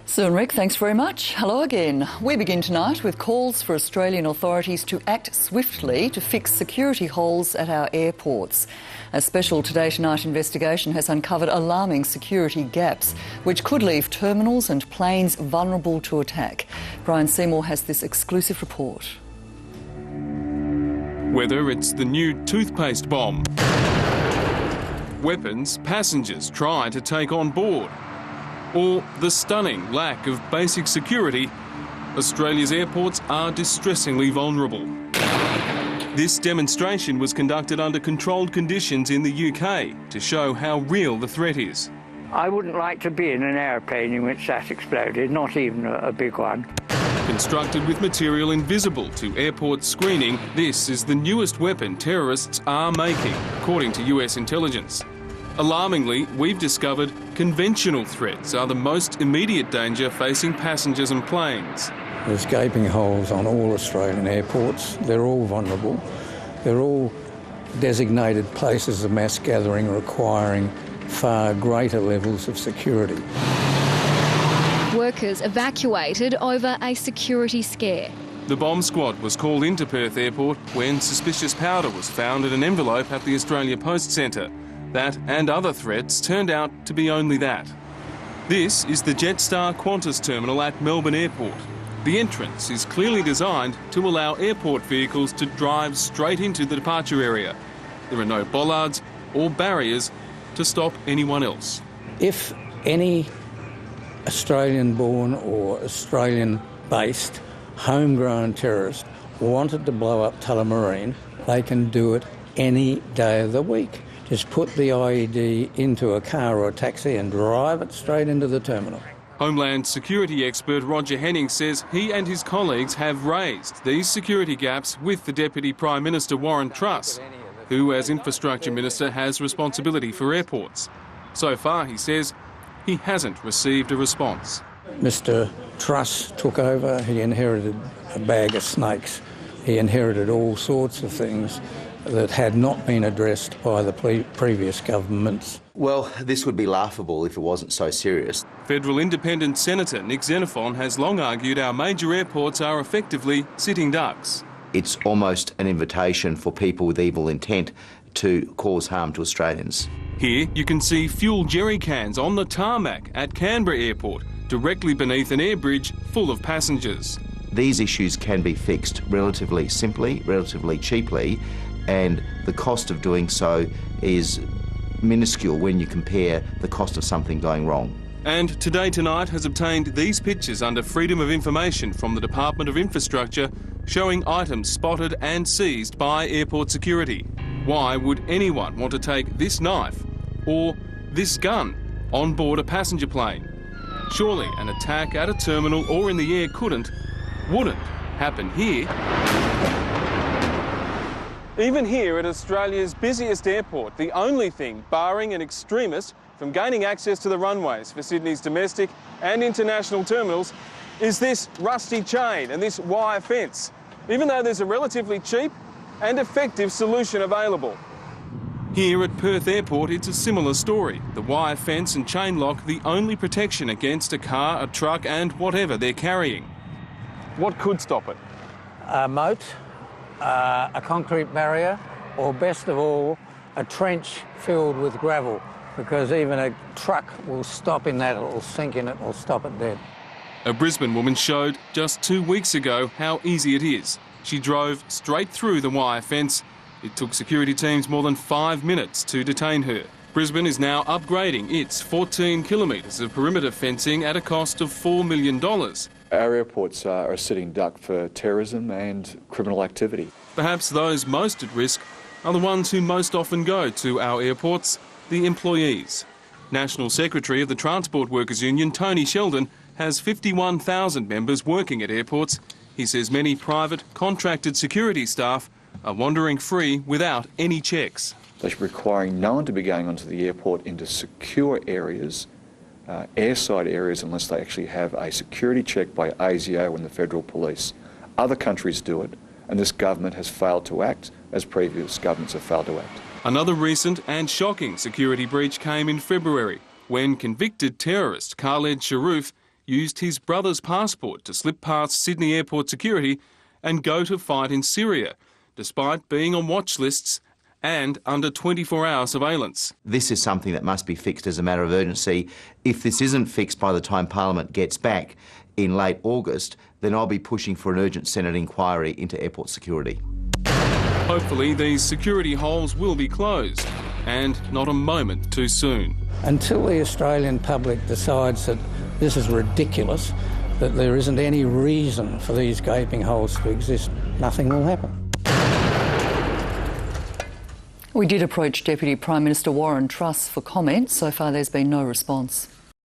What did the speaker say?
Sue and Rick, thanks very much. Hello again. We begin tonight with calls for Australian authorities to act swiftly to fix security holes at our airports. A special Today Tonight investigation has uncovered alarming security gaps, which could leave terminals and planes vulnerable to attack. Brian Seymour has this exclusive report. Whether it's the new toothpaste bomb, weapons passengers try to take on board, or the stunning lack of basic security, Australia's airports are distressingly vulnerable. This demonstration was conducted under controlled conditions in the UK to show how real the threat is. I wouldn't like to be in an airplane in which that exploded, not even a big one. Constructed with material invisible to airport screening, this is the newest weapon terrorists are making, according to US intelligence. Alarmingly, we've discovered conventional threats are the most immediate danger facing passengers and planes. There's gaping holes on all Australian airports. They're all vulnerable. They're all designated places of mass gathering requiring far greater levels of security. Workers evacuated over a security scare. The bomb squad was called into Perth Airport when suspicious powder was found in an envelope at the Australia Post Centre. That and other threats turned out to be only that. This is the Jetstar Qantas terminal at Melbourne Airport. The entrance is clearly designed to allow airport vehicles to drive straight into the departure area. There are no bollards or barriers to stop anyone else. If any Australian-born or Australian-based homegrown terrorist wanted to blow up Tullamarine, they can do it any day of the week. Just put the IED into a car or a taxi and drive it straight into the terminal. Homeland security expert Roger Henning says he and his colleagues have raised these security gaps with the Deputy Prime Minister Warren Truss, who as Infrastructure Minister has responsibility for airports. So far, he says, he hasn't received a response. Mr Truss took over, he inherited a bag of snakes. He inherited all sorts of things that had not been addressed by the previous governments. Well, this would be laughable if it wasn't so serious. Federal Independent Senator Nick Xenophon has long argued our major airports are effectively sitting ducks. It's almost an invitation for people with evil intent to cause harm to Australians. Here you can see fuel jerry cans on the tarmac at Canberra Airport, directly beneath an air bridge full of passengers. These issues can be fixed relatively simply, relatively cheaply, and the cost of doing so is minuscule when you compare the cost of something going wrong. And Today Tonight has obtained these pictures under Freedom of Information from the Department of Infrastructure showing items spotted and seized by airport security. Why would anyone want to take this knife or this gun on board a passenger plane? Surely an attack at a terminal or in the air wouldn't happen here. Even here at Australia's busiest airport, the only thing barring an extremist from gaining access to the runways for Sydney's domestic and international terminals is this rusty chain and this wire fence, even though there's a relatively cheap and effective solution available. Here at Perth Airport, it's a similar story. The wire fence and chain lock the only protection against a car, a truck and whatever they're carrying. What could stop it? A moat, a concrete barrier, or best of all, a trench filled with gravel, because even a truck will stop in that, it'll sink in it, it'll stop it dead. A Brisbane woman showed just 2 weeks ago how easy it is. She drove straight through the wire fence. It took security teams more than 5 minutes to detain her. Brisbane is now upgrading its 14 kilometres of perimeter fencing at a cost of $4 million. Our airports are a sitting duck for terrorism and criminal activity. Perhaps those most at risk are the ones who most often go to our airports, the employees. National Secretary of the Transport Workers Union, Tony Sheldon, has 51,000 members working at airports. He says many private, contracted security staff are wandering free without any checks. They're requiring no one to be going onto the airport into secure areas, airside areas, unless they actually have a security check by ASIO and the Federal Police. Other countries do it, and this government has failed to act as previous governments have failed to act. Another recent and shocking security breach came in February when convicted terrorist Khaled Sharoof used his brother's passport to slip past Sydney airport security and go to fight in Syria, despite being on watch lists and under 24-hour surveillance. This is something that must be fixed as a matter of urgency. If this isn't fixed by the time Parliament gets back in late August, then I'll be pushing for an urgent Senate inquiry into airport security. Hopefully these security holes will be closed, and not a moment too soon. Until the Australian public decides that this is ridiculous, that there isn't any reason for these gaping holes to exist, nothing will happen. We did approach Deputy Prime Minister Warren Truss for comment. So far there's been no response.